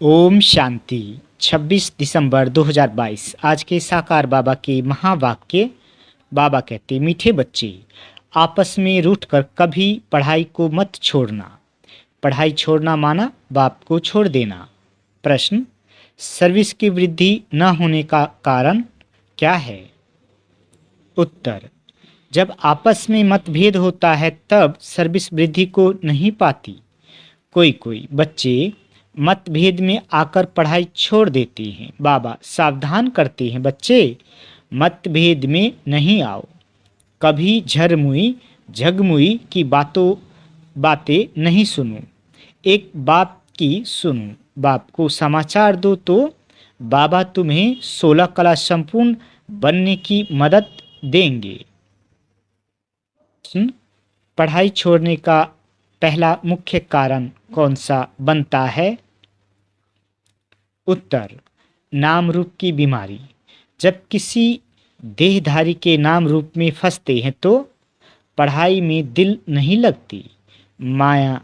ओम शांति। 26 दिसंबर 2022 आज के साकार बाबा के महावाक्य। बाबा कहते, मीठे बच्चे, आपस में रूठकर कभी पढ़ाई को मत छोड़ना। पढ़ाई छोड़ना माना बाप को छोड़ देना। प्रश्न, सर्विस की वृद्धि न होने का कारण क्या है? उत्तर, जब आपस में मतभेद होता है तब सर्विस वृद्धि को नहीं पाती। कोई कोई बच्चे मतभेद में आकर पढ़ाई छोड़ देते हैं। बाबा सावधान करते हैं, बच्चे मतभेद में नहीं आओ। कभी झरमुई झगमुई की बातें नहीं सुनो। एक बाप की सुनो। बाप को समाचार दो तो बाबा तुम्हें 16 कला संपूर्ण बनने की मदद देंगे। पढ़ाई छोड़ने का पहला मुख्य कारण कौन सा बनता है? उत्तर, नाम रूप की बीमारी। जब किसी देहधारी के नाम रूप में फंसते हैं तो पढ़ाई में दिल नहीं लगती। माया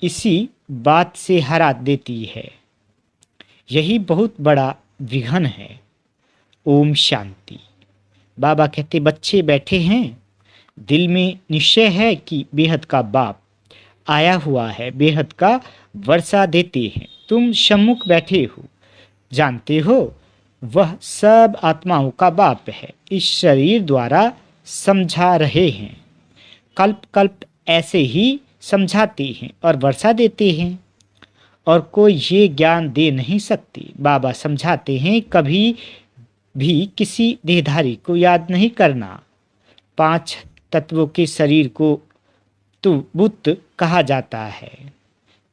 इसी बात से हरा देती है। यही बहुत बड़ा विघन है। ओम शांति। बाबा कहते, बच्चे बैठे हैं, दिल में निश्चय है कि बेहद का बाप आया हुआ है, बेहद का वर्षा देते हैं। तुम सम्मुख बैठे हो, जानते हो वह सब आत्माओं का बाप है। इस शरीर द्वारा समझा रहे हैं। कल्प कल्प ऐसे ही समझाते हैं और वर्षा देते हैं, और कोई ये ज्ञान दे नहीं सकते। बाबा समझाते हैं, कभी भी किसी देहधारी को याद नहीं करना। 5 तत्वों के शरीर को तो बुत कहा जाता है,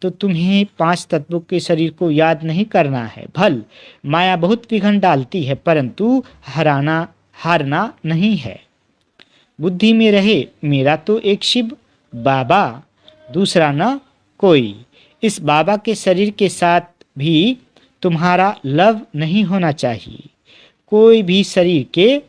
तो तुम्हें 5 तत्वों के शरीर को याद नहीं करना है। भल माया बहुत विघन डालती है, परंतु हारना नहीं है। बुद्धि में रहे, मेरा तो एक शिव बाबा, दूसरा न कोई। इस बाबा के शरीर के साथ भी तुम्हारा लव नहीं होना चाहिए। कोई भी शरीर के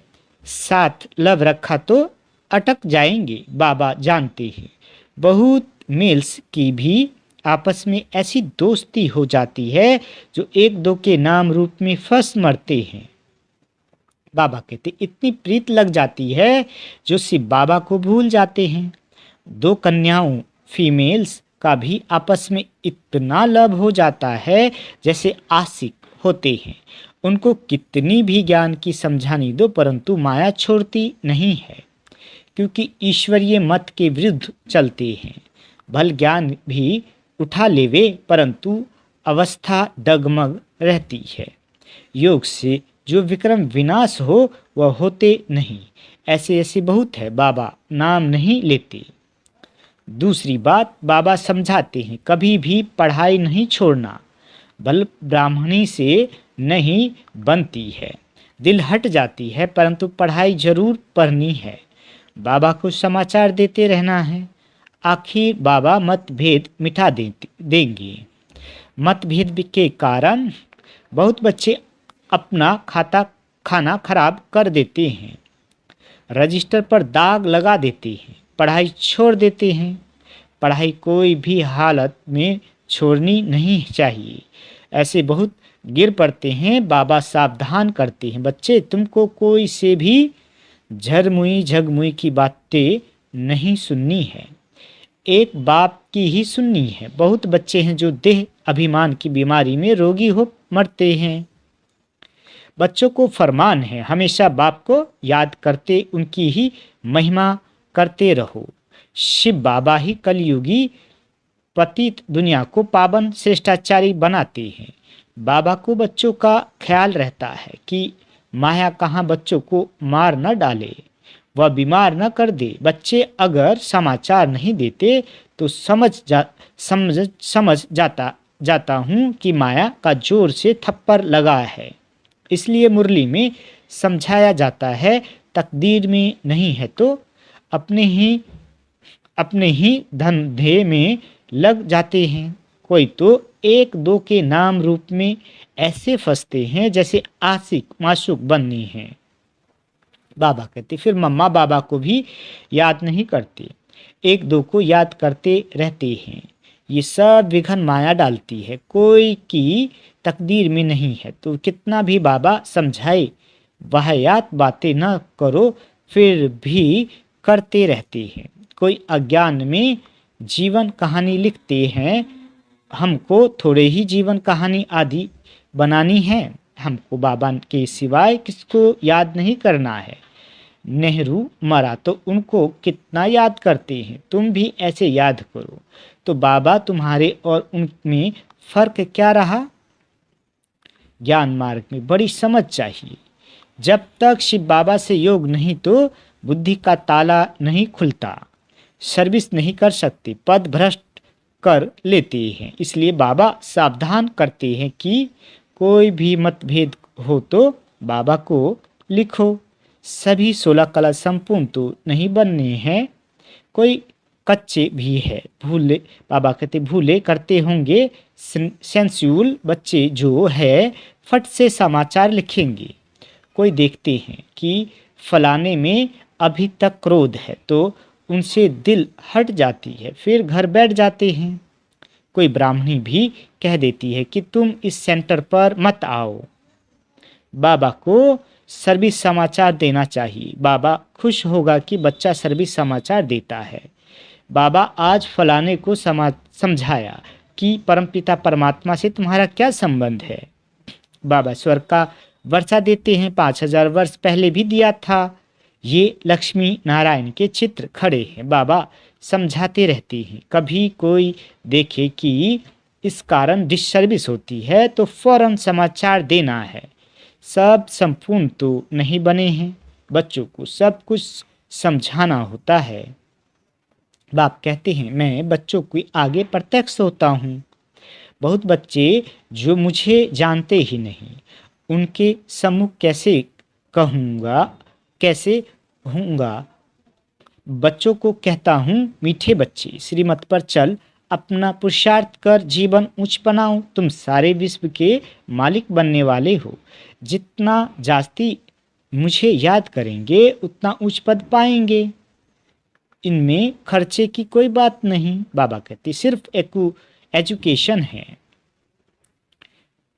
साथ लव रखा तो अटक जाएंगे। बाबा जानते हैं, बहुत मेल्स की भी आपस में ऐसी दोस्ती हो जाती है जो एक दो के नाम रूप में फंस मरते हैं। बाबा कहते, इतनी प्रीत लग जाती है जो शिव बाबा को भूल जाते हैं। 2 कन्याओं फीमेल्स का भी आपस में इतना लव हो जाता है जैसे आशिक होते हैं। उनको कितनी भी ज्ञान की समझानी दो, परंतु माया छोड़ती नहीं है, क्योंकि ईश्वरीय मत के विरुद्ध चलते हैं। भल ज्ञान भी उठा लेवे, परंतु अवस्था डगमग रहती है। योग से जो विक्रम विनाश हो वह होते नहीं। ऐसे ऐसे बहुत है, बाबा नाम नहीं लेते। दूसरी बात, बाबा समझाते हैं, कभी भी पढ़ाई नहीं छोड़ना। भल ब्राह्मणी से नहीं बनती है, दिल हट जाती है, परंतु पढ़ाई जरूर पढ़नी है। बाबा को समाचार देते रहना है। आखिर बाबा मतभेद मिटा देंगे। मतभेद के कारण बहुत बच्चे अपना खाना खराब कर देते हैं, रजिस्टर पर दाग लगा देते हैं, पढ़ाई छोड़ देते हैं। पढ़ाई कोई भी हालत में छोड़नी नहीं चाहिए। ऐसे बहुत गिर पड़ते हैं। बाबा सावधान करते हैं, बच्चे तुमको कोई से भी झरमुई झगमुई की बातें नहीं सुननी है, एक बाप की ही सुननी है। बहुत बच्चे हैं जो देह अभिमान की बीमारी में रोगी हो मरते हैं। बच्चों को फरमान है, हमेशा बाप को याद करते उनकी ही महिमा करते रहो। शिव बाबा ही कलयुगी पतित दुनिया को पावन श्रेष्ठाचारी बनाते हैं। बाबा को बच्चों का ख्याल रहता है कि माया कहाँ बच्चों को मार न डाले, वह बीमार न कर दे। बच्चे अगर समाचार नहीं देते तो समझ जाता हूँ कि माया का जोर से थप्पड़ लगा है। इसलिए मुरली में समझाया जाता है, तकदीर में नहीं है तो अपने ही धंधे में लग जाते हैं। कोई तो 1-2 के नाम रूप में ऐसे फंसते हैं जैसे आशिक माशूक बननी है। बाबा कहते, फिर मम्मा बाबा को भी याद नहीं करते, 1-2 को याद करते रहते हैं। ये सब विघन माया डालती है, कोई की तकदीर में नहीं है। तो कितना भी बाबा समझाए, वाहियात बातें न करो, फिर भी करते रहते हैं। कोई अज्ञान में जीवन कहानी लिखते हैं, हमको थोड़े ही जीवन कहानी आदि बनानी है। हमको बाबा के सिवाय किसको याद नहीं करना है। नेहरू मरा तो उनको कितना याद करते हैं, तुम भी ऐसे याद करो। तो बाबा तुम्हारे और उनमें फर्क क्या रहा? ज्ञान मार्ग में बड़ी समझ चाहिए। जब तक शिव बाबा से योग नहीं तो बुद्धि का ताला नहीं खुलता, सर्विस नहीं कर सकते, पद भ्रष्ट कर लेते हैं। इसलिए बाबा सावधान करते हैं कि कोई भी मतभेद हो तो बाबा को लिखो। सभी 16 कला संपूर्ण तो नहीं बनने हैं, कोई कच्चे भी है। भूले, बाबा कहते भूले करते होंगे सेंसुअल बच्चे जो है, फट से समाचार लिखेंगे। कोई देखते हैं कि फलाने में अभी तक क्रोध है तो उनसे दिल हट जाती है, फिर घर बैठ जाते हैं। कोई ब्राह्मणी भी कह देती है कि तुम इस सेंटर पर मत आओ। बाबा को सर्विस समाचार देना चाहिए। बाबा खुश होगा कि बच्चा सर्विस समाचार देता है। बाबा आज फलाने को समझाया कि परमपिता परमात्मा से तुम्हारा क्या संबंध है। बाबा स्वर्ग का वर्षा देते हैं, 5000 वर्ष पहले भी दिया था। ये लक्ष्मी नारायण के चित्र खड़े हैं। बाबा समझाते रहते हैं। कभी कोई देखे कि इस कारण डिसर्विस होती है तो फौरन समाचार देना है। सब संपूर्ण तो नहीं बने हैं, बच्चों को सब कुछ समझाना होता है। बाप कहते हैं मैं बच्चों के आगे प्रत्यक्ष होता हूँ। बहुत बच्चे जो मुझे जानते ही नहीं, उनके सम्मुख कैसे कहूँगा, कैसे होऊंगा। बच्चों को कहता हूँ मीठे बच्चे, श्रीमत पर चल, अपना पुरुषार्थ कर जीवन ऊंच बनाओ। तुम सारे विश्व के मालिक बनने वाले हो। जितना जास्ती मुझे याद करेंगे उतना उच्च पद पाएंगे। इनमें खर्चे की कोई बात नहीं। बाबा कहते सिर्फ एजुकेशन है,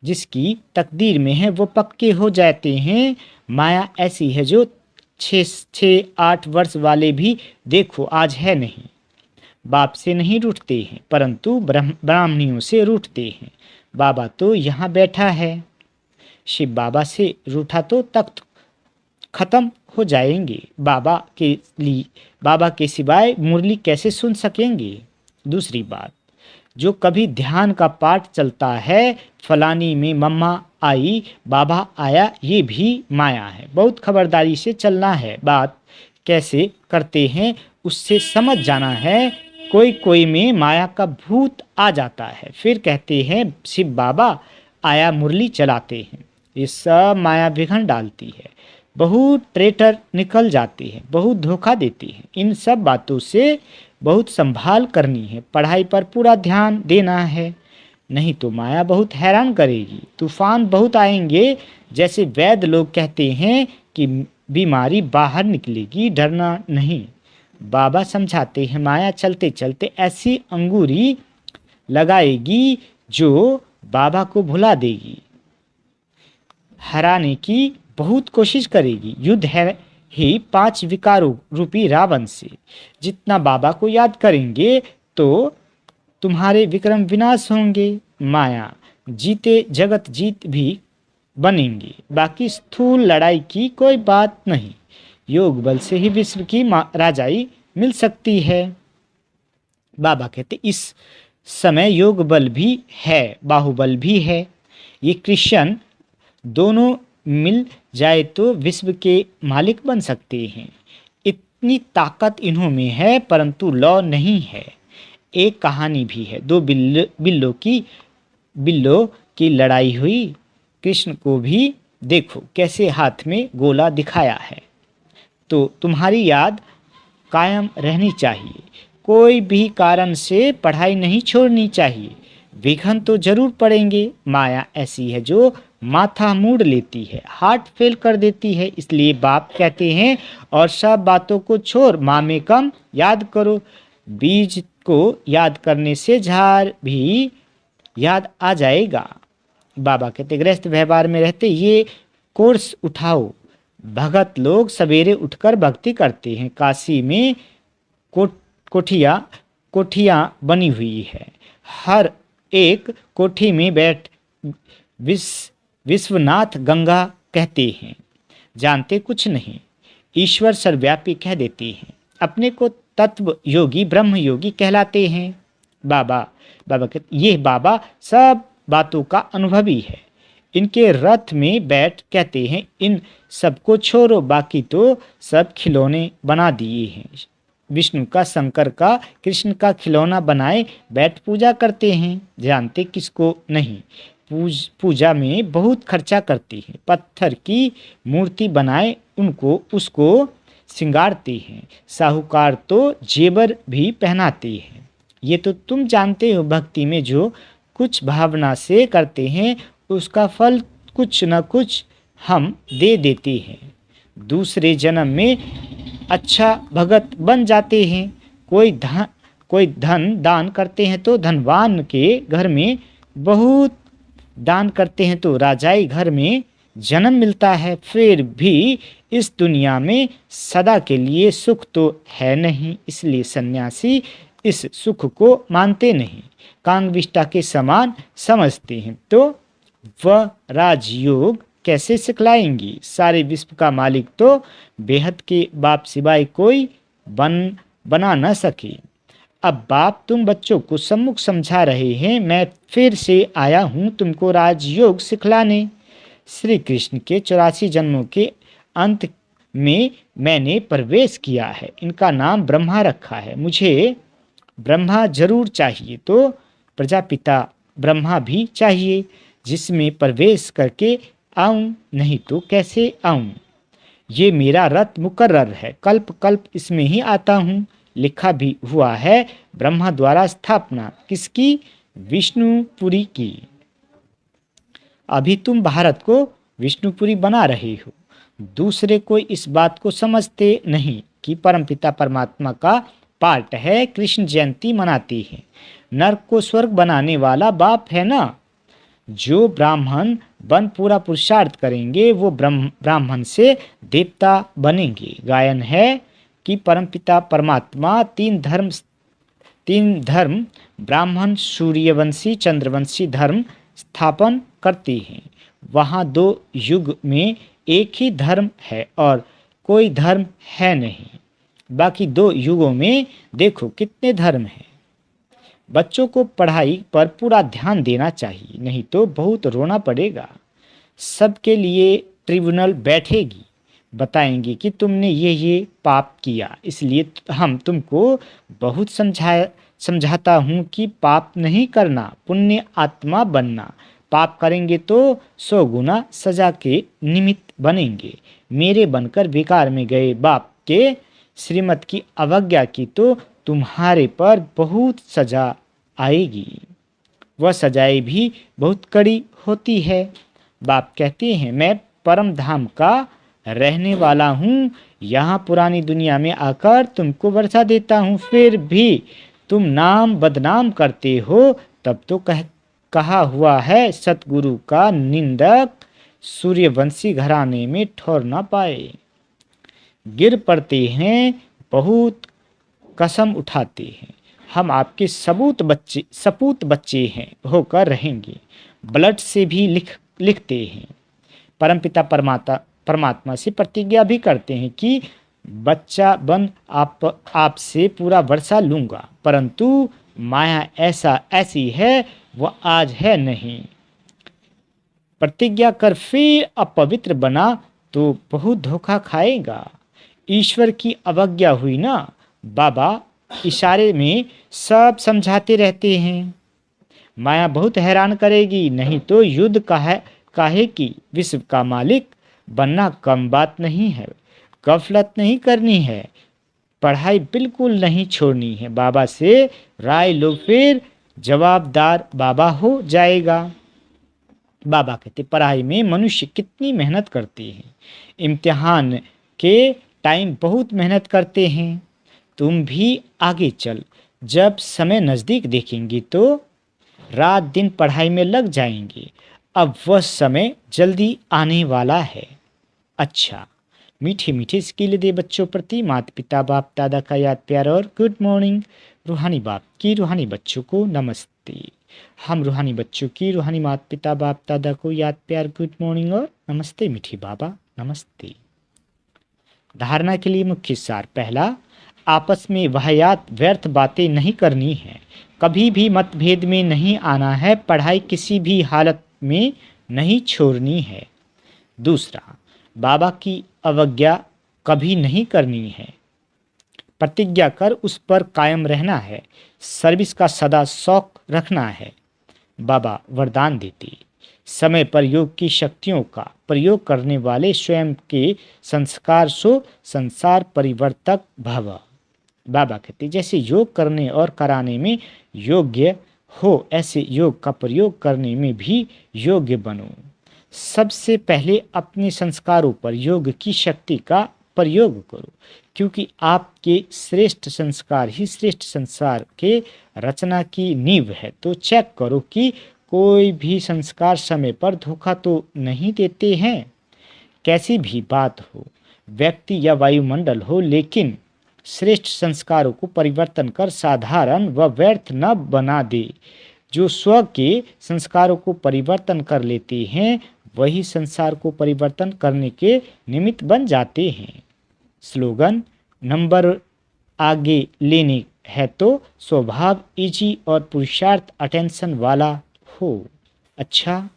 जिसकी तकदीर में है वो पक्के हो जाते हैं। माया ऐसी है जो 6-8 वर्ष वाले भी देखो आज है नहीं। बाप से नहीं रूठते हैं परंतु ब्राह्मणियों से रूठते हैं। बाबा तो यहाँ बैठा है। शिव बाबा से रूठा तो तख्त खत्म हो जाएंगे। बाबा के सिवाय मुरली कैसे सुन सकेंगे? दूसरी बात, जो कभी ध्यान का पाठ चलता है, फलानी में मम्मा आई, बाबा आया, ये भी माया है। बहुत खबरदारी से चलना है। बात कैसे करते हैं उससे समझ जाना है। कोई कोई में माया का भूत आ जाता है, फिर कहते हैं शिव बाबा आया, मुरली चलाते हैं। ये सब माया विघन डालती है। बहुत ट्रेटर निकल जाते हैं, बहुत धोखा देती है। इन सब बातों से बहुत संभाल करनी है। पढ़ाई पर पूरा ध्यान देना है, नहीं तो माया बहुत हैरान करेगी। तूफान बहुत आएंगे। जैसे वैद्य लोग कहते हैं कि बीमारी बाहर निकलेगी, डरना नहीं। बाबा समझाते हैं माया चलते चलते ऐसी अंगूरी लगाएगी जो बाबा को भुला देगी, हराने की बहुत कोशिश करेगी। युद्ध है ही 5 विकारों रूपी रावण से। जितना बाबा को याद करेंगे तो तुम्हारे विक्रम विनाश होंगे। माया जीते जगत जीत भी बनेंगे। बाकी स्थूल लड़ाई की कोई बात नहीं। योग बल से ही विश्व की राजाई मिल सकती है। बाबा कहते इस समय योग बल भी है, बाहुबल भी है। ये क्रिश्चियन दोनों मिल जाए तो विश्व के मालिक बन सकते हैं। इतनी ताकत इन्हों में है, परंतु लौ नहीं है। एक कहानी भी है। 2 बिल्लों की लड़ाई हुई। कृष्ण को भी देखो कैसे हाथ में गोला दिखाया है। तो तुम्हारी याद कायम रहनी चाहिए। कोई भी कारण से पढ़ाई नहीं छोड़नी चाहिए। विघन तो जरूर पड़ेंगे। माया ऐसी है जो माथा मूड लेती है, हार्ट फेल कर देती है। इसलिए बाप कहते हैं और सब बातों को छोड़ माँ में कम याद करो। बीज को याद करने से झार भी याद आ जाएगा। बाबा कहते गृहस्थ व्यवहार में रहते ये कोर्स उठाओ। भगत लोग सवेरे उठकर भक्ति करते हैं। काशी में कोठिया कोठियाँ बनी हुई है। हर एक कोठी में बैठ विश्वनाथ गंगा कहते हैं। जानते कुछ नहीं, ईश्वर सर्वव्यापी कह देते हैं। अपने को तत्व योगी ब्रह्म योगी कहलाते हैं। बाबा कहते ये बाबा सब बातों का अनुभवी है। इनके रथ में बैठ कहते हैं इन सबको छोड़ो, बाकी तो सब खिलौने बना दिए हैं। विष्णु का, शंकर का, कृष्ण का खिलौना बनाए बैठ पूजा करते हैं। जानते किसको नहीं, पूजा में बहुत खर्चा करती है। पत्थर की मूर्ति बनाए उसको सिंगारते हैं। साहूकार तो जेवर भी पहनाते हैं। ये तो तुम जानते हो, भक्ति में जो कुछ भावना से करते हैं उसका फल कुछ न कुछ हम दे देते हैं। दूसरे जन्म में अच्छा भगत बन जाते हैं। कोई धन दान करते हैं तो धनवान के घर में, बहुत दान करते हैं तो राजाई घर में जन्म मिलता है। फिर भी इस दुनिया में सदा के लिए सुख तो है नहीं, इसलिए सन्यासी इस सुख को मानते नहीं, कांगविष्टा के समान समझते हैं। तो वह राजयोग कैसे सिखलाएंगी? सारे विश्व का मालिक तो बेहद के बाप सिवाय कोई बना न सके। अब बाप तुम बच्चों को सम्मुख समझा रहे हैं, मैं फिर से आया हूँ तुमको राजयोग सिखलाने। श्री कृष्ण के 84 जन्मों के अंत में मैंने प्रवेश किया है। इनका नाम ब्रह्मा रखा है। मुझे ब्रह्मा जरूर चाहिए तो प्रजापिता ब्रह्मा भी चाहिए, जिसमें प्रवेश करके आऊं, नहीं तो कैसे आऊं। ये मेरा रथ मुकर्रर है, कल्प कल्प इसमें ही आता हूँ। लिखा भी हुआ है ब्रह्मा द्वारा स्थापना किसकी? विष्णुपुरी की। अभी तुम भारत को विष्णुपुरी बना रहे हो। दूसरे कोई इस बात को समझते नहीं कि परमपिता परमात्मा का पार्ट है। कृष्ण जयंती मनाते हैं। नरक को स्वर्ग बनाने वाला बाप है ना। जो ब्राह्मण बन पूरा पुरुषार्थ करेंगे वो ब्राह्मण से देवता बनेंगे। गायन है कि परमपिता परमात्मा तीन धर्म ब्राह्मण सूर्यवंशी चंद्रवंशी धर्म स्थापन करते हैं। वहाँ 2 युग में एक ही धर्म है और कोई धर्म है नहीं। बाकी 2 युगों में देखो कितने धर्म हैं। बच्चों को पढ़ाई पर पूरा ध्यान देना चाहिए, नहीं तो बहुत रोना पड़ेगा। सबके लिए ट्रिब्यूनल बैठेगी, बताएंगे कि तुमने ये पाप किया, इसलिए हम तुमको बहुत समझाता हूँ कि पाप नहीं करना, पुण्य आत्मा बनना। पाप करेंगे तो 100 गुना सजा के निमित्त बनेंगे। मेरे बनकर बेकार में गए बाप के श्रीमत की अवज्ञा की तो तुम्हारे पर बहुत सजा आएगी। वह सजाएं भी बहुत कड़ी होती है। बाप कहते हैं मैं परम धाम का रहने वाला हूँ, यहाँ पुरानी दुनिया में आकर तुमको बरसा देता हूँ। फिर भी तुम नाम बदनाम करते हो। तब तो कहा हुआ है सतगुरु का निंदक सूर्यवंशी घराने में ठौर न पाए। गिर पड़ते हैं, बहुत कसम उठाते हैं। हम आपके सपूत बच्चे हैं होकर रहेंगे। ब्लड से भी लिखते हैं। परमपिता परमात्मा से प्रतिज्ञा भी करते हैं कि बच्चा बन आपसे पूरा वर्षा लूँगा, परंतु माया ऐसी है वह आज है नहीं। प्रतिज्ञा कर फिर अपवित्र बना तो बहुत धोखा खाएगा। ईश्वर की अवज्ञा हुई ना। बाबा इशारे में सब समझाते रहते हैं। माया बहुत हैरान करेगी, नहीं तो युद्ध काहे की। विश्व का मालिक बनना कम बात नहीं है। गफलत नहीं करनी है, पढ़ाई बिल्कुल नहीं छोड़नी है। बाबा से राय लो, फिर जवाबदार बाबा हो जाएगा। बाबा कहते पढ़ाई में मनुष्य कितनी मेहनत करते हैं। इम्तिहान के टाइम बहुत मेहनत करते हैं। तुम भी आगे चल, जब समय नज़दीक देखेंगे तो रात दिन पढ़ाई में लग जाएंगे। अब वह समय जल्दी आने वाला है। अच्छा, मीठे मीठे स्किल दे बच्चों प्रति माता पिता बाप दादा का याद प्यार और गुड मॉर्निंग। रूहानी बाप की रूहानी बच्चों को नमस्ते। हम रूहानी बच्चों की रूहानी माता पिता बाप दादा को याद प्यार गुड मॉर्निंग और नमस्ते मीठी बाबा नमस्ते। धारणा के लिए मुख्य सार। पहला, आपस में वाहियात व्यर्थ बातें नहीं करनी है, कभी भी मतभेद में नहीं आना है, पढ़ाई किसी भी हालत में नहीं छोड़नी है। दूसरा, बाबा की अवज्ञा कभी नहीं करनी है, प्रतिज्ञा कर उस पर कायम रहना है, सर्विस का सदा शौक रखना है। बाबा वरदान देते, समय पर योग की शक्तियों का प्रयोग करने वाले स्वयं के संस्कार सो संसार परिवर्तक भव। बाबा कहते, जैसे योग करने और कराने में योग्य हो, ऐसे योग का प्रयोग करने में भी योग्य बनो। सबसे पहले अपने संस्कारों पर योग की शक्ति का प्रयोग करो, क्योंकि आपके श्रेष्ठ संस्कार ही श्रेष्ठ संसार के रचना की नींव है। तो चेक करो कि कोई भी संस्कार समय पर धोखा तो नहीं देते हैं। कैसी भी बात हो, व्यक्ति या वायुमंडल हो, लेकिन श्रेष्ठ संस्कारों को परिवर्तन कर साधारण व व्यर्थ न बना दे। जो स्व के संस्कारों को परिवर्तन कर लेते हैं वही संसार को परिवर्तन करने के निमित्त बन जाते हैं। स्लोगन, नंबर आगे लेने है तो स्वभाव इजी और पुरुषार्थ अटेंशन वाला हो। अच्छा,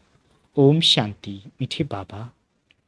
ओम शांति मीठे बाबा।